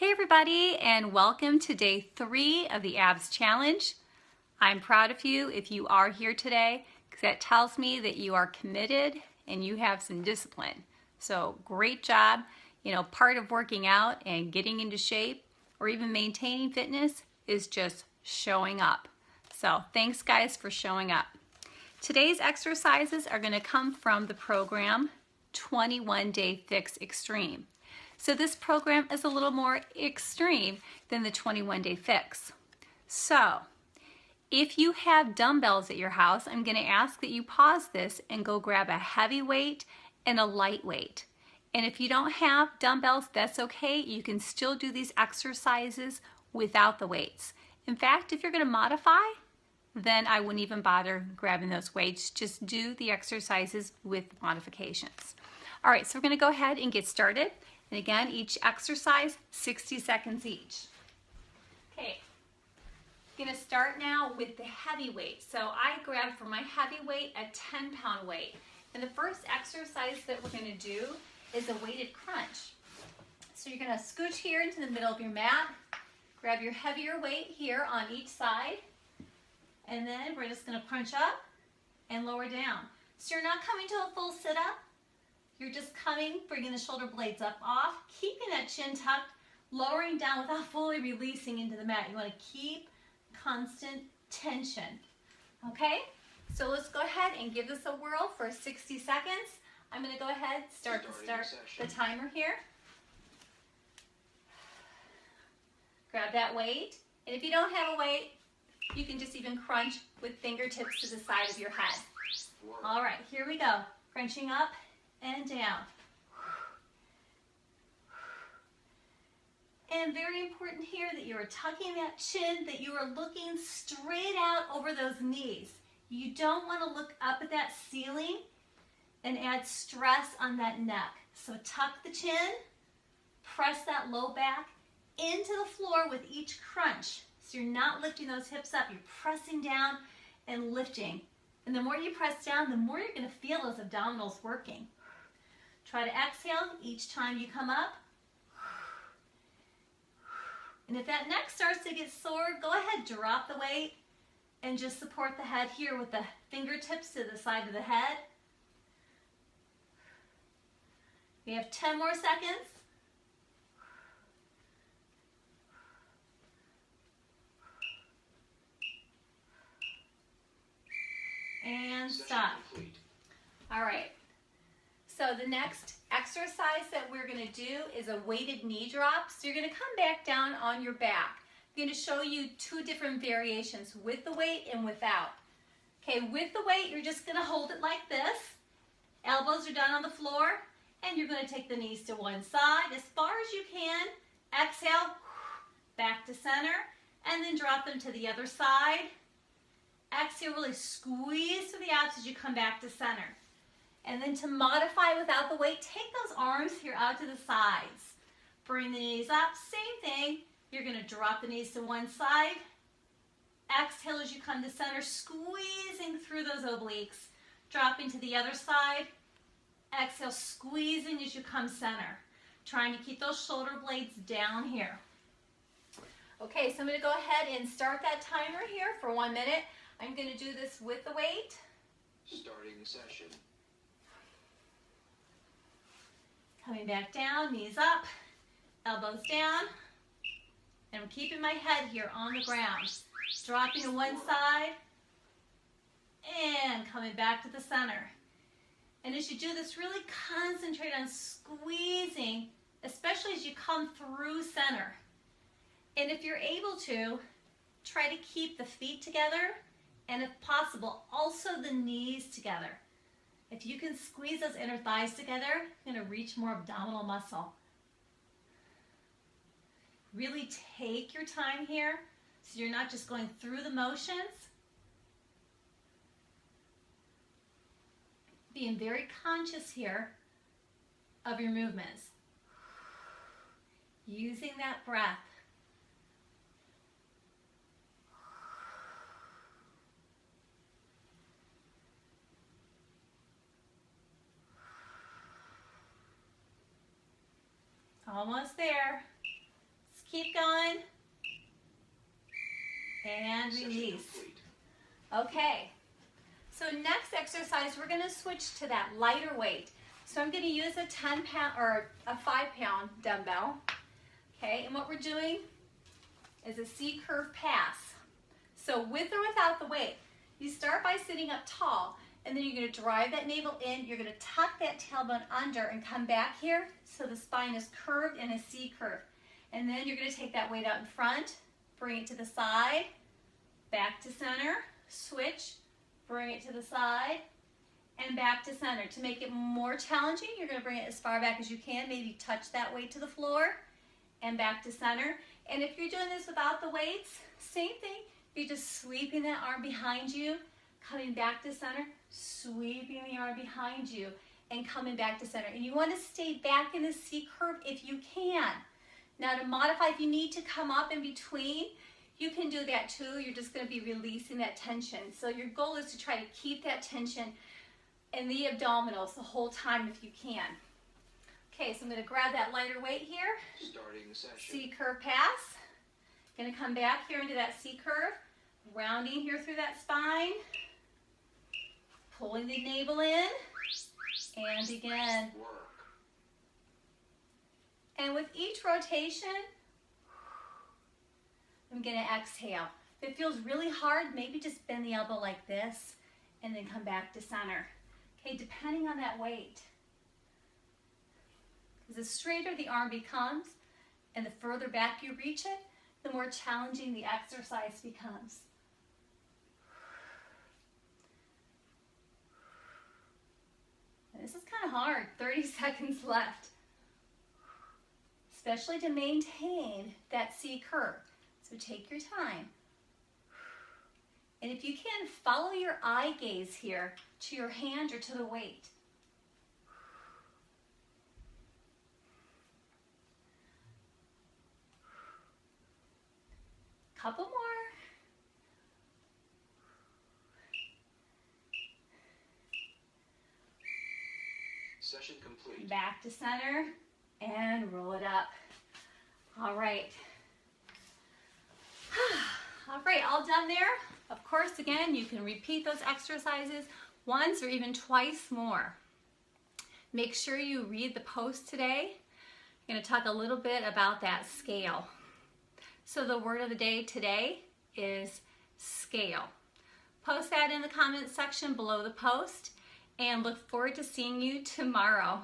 Hey everybody, and welcome to day 3 of the ABS Challenge. I'm proud of you if you are here today, because that tells me that you are committed and you have some discipline. So great job. You know, part of working out and getting into shape or even maintaining fitness is just showing up. So thanks guys for showing up. Today's exercises are going to come from the program 21 Day Fix Extreme. So this program is a little more extreme than the 21 Day Fix. So if you have dumbbells at your house, I'm going to ask that you pause this and go grab a heavy weight and a light weight. And if you don't have dumbbells, that's okay. You can still do these exercises without the weights. In fact, if you're going to modify, then I wouldn't even bother grabbing those weights. Just do the exercises with modifications. All right, so we're going to go ahead and get started. And again, each exercise, 60 seconds each. Okay, I'm going to start now with the heavy weight. So I grabbed for my heavy weight a 10-pound weight. And the first exercise that we're going to do is a weighted crunch. So you're going to scooch here into the middle of your mat, grab your heavier weight here on each side, and then we're just going to crunch up and lower down. So you're not coming to a full sit-up. You're just coming, bringing the shoulder blades up off, keeping that chin tucked, lowering down without fully releasing into the mat. You want to keep constant tension. Okay? So let's go ahead and give this a whirl for 60 seconds. I'm going to go ahead, start the timer here. Grab that weight. And if you don't have a weight, you can just even crunch with fingertips to the side of your head. All right, here we go. Crunching up and down. And very important here that you are tucking that chin, that you are looking straight out over those knees. You don't want to look up at that ceiling and add stress on that neck. So tuck the chin, press that low back into the floor with each crunch. So you're not lifting those hips up, you're pressing down and lifting. And the more you press down, the more you're going to feel those abdominals working. Try to exhale each time you come up. And if that neck starts to get sore, go ahead, drop the weight and just support the head here with the fingertips to the side of the head. We have 10 more seconds. And stop. All right. So the next exercise that we're going to do is a weighted knee drop. So you're going to come back down on your back. I'm going to show you 2 different variations, with the weight and without. Okay, with the weight, you're just going to hold it like this. Elbows are down on the floor, and you're going to take the knees to one side as far as you can. Exhale, back to center, and then drop them to the other side. Exhale, really squeeze to the abs as you come back to center. And then to modify without the weight, take those arms here out to the sides. Bring the knees up, same thing. You're going to drop the knees to one side. Exhale as you come to center, squeezing through those obliques. Dropping to the other side. Exhale, squeezing as you come center. Trying to keep those shoulder blades down here. Okay, so I'm going to go ahead and start that timer here for 1 minute. I'm going to do this with the weight. Starting session. Coming back down, knees up, elbows down, and I'm keeping my head here on the ground. Dropping to one side, and coming back to the center. And as you do this, really concentrate on squeezing, especially as you come through center. And if you're able to, try to keep the feet together, and if possible, also the knees together. If you can squeeze those inner thighs together, you're going to reach more abdominal muscle. Really take your time here so you're not just going through the motions. Being very conscious here of your movements. Using that breath. Almost there. Keep going. And Session release. complete. Okay. So next exercise, we're going to switch to that lighter weight. So I'm going to use a 10-pound or a 5-pound dumbbell. Okay, and what we're doing is a C-curve pass. So with or without the weight, you start by sitting up tall, and then you're going to drive that navel in. You're going to tuck that tailbone under and come back here so the spine is curved in a C-curve. And then you're going to take that weight out in front, bring it to the side, back to center, switch, bring it to the side, and back to center. To make it more challenging, you're going to bring it as far back as you can, maybe touch that weight to the floor, and back to center. And if you're doing this without the weights, same thing. You're just sweeping that arm behind you, coming back to center, sweeping the arm behind you, and coming back to center. And you want to stay back in the C-curve if you can. Now to modify, if you need to come up in between, you can do that too. You're just going to be releasing that tension. So your goal is to try to keep that tension in the abdominals the whole time if you can. Okay, so I'm going to grab that lighter weight here. Starting session. C-curve pass. Going to come back here into that C-curve, rounding here through that spine, pulling the navel in, and begin. Work. And with each rotation, I'm going to exhale. If it feels really hard, maybe just bend the elbow like this and then come back to center. Okay, depending on that weight. Because the straighter the arm becomes and the further back you reach it, the more challenging the exercise becomes. And this is kind of hard, 30 seconds left. Especially to maintain that C-curve. So take your time. And if you can, follow your eye gaze here to your hand or to the weight. Couple more. Session complete. Back to center and roll it up. All right. All right, all done there. Of course, again, you can repeat those exercises once or even twice more. Make sure you read the post today. I'm going to talk a little bit about that scale. So the word of the day today is scale. Post that in the comments section below the post and look forward to seeing you tomorrow.